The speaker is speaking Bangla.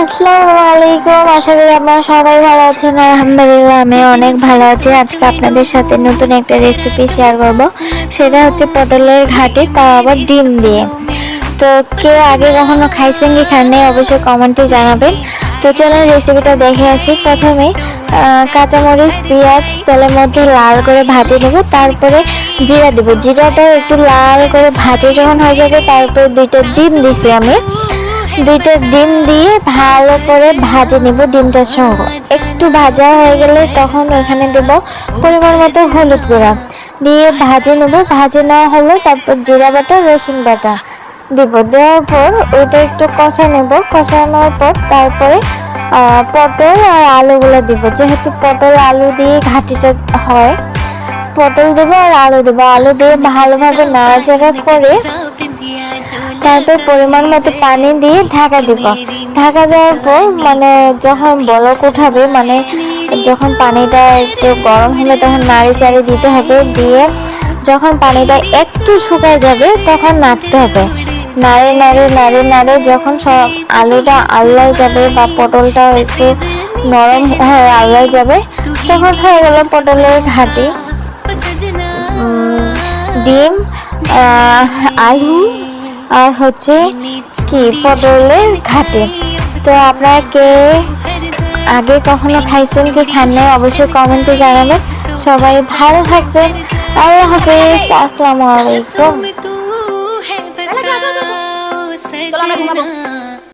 আসসালামু আলাইকুম। আশা করি আপনারা সবাই ভালো আছেন। আলহামদুলিল্লাহ আমি অনেক ভালো আছি। আজকে আপনাদের সাথে নতুন একটা রেসিপি শেয়ার করব। সেটা হচ্ছে পটলের ঘাটি, তাও আবার ডিম দিয়ে। তো কেউ আগে কখনো খাইছেন কি খান নাই অবশ্যই কমেন্টে জানাবেন। তো চলুন রেসিপিটা দেখে আসি। প্রথমে কাঁচামরিচ পেঁয়াজ তেলের মধ্যে লাল করে ভাজে নেব, তারপরে জিরা দেব। জিরাটা একটু লাল করে ভাজে যখন হয়ে যাবে, তারপরে দুইটা ডিম দিছি আমি। দুইটা ডিম দিয়ে ভালো করে ভাজে নিব। ডিমটা সহ একটু ভাজা হয়ে গেলে তখন এখানে দেব পরিমাণ মতো হলুদ গুঁড়া দিয়ে ভাজে নেব। ভাজে নেওয়া হলে তারপর জিরা বাটা রসুন বাটা দেব। দেওয়ার পর ওইটা একটু কষা নেব। কষানোর পর তারপরে পটল আর আলুগুলো দিব। যেহেতু পটল আলু দিয়ে ঘাটিটা হয়, পটল দেবো আর আলু দেবো। আলু দিয়ে ভালোভাবে নাড়াচাড়া করে তারপর পরিমাণ মতো পানি দিয়ে ঢাকা দিব। ঢাকা দেওয়ার পর যখন বলক উঠাবে, যখন পানিটা একটু গরম হলে তখন নাড়ি চাড়ি দিতে হবে। দিয়ে যখন পানিটা একটু শুকায় যাবে তখন নাড়তে হবে। নাড়ে নাড়ে নাড়ে নাড়ে যখন সব আলুটা আল্লায় যাবে বা পটলটা একটু নরম হয়ে আল্লায় যাবে, তখন হয়ে গেল পটলের ঘাটি। ডিম, আলু আর হচ্ছে কি পটলের ঘাটি। তো আপনারা কে আগে কখনো খাইছেন কি খান নাই অবশ্যই কমেন্টে জানাবেন। সবাই ভালো থাকবেন। আল্লাহ হাফেজ। আসসালামু আলাইকুম।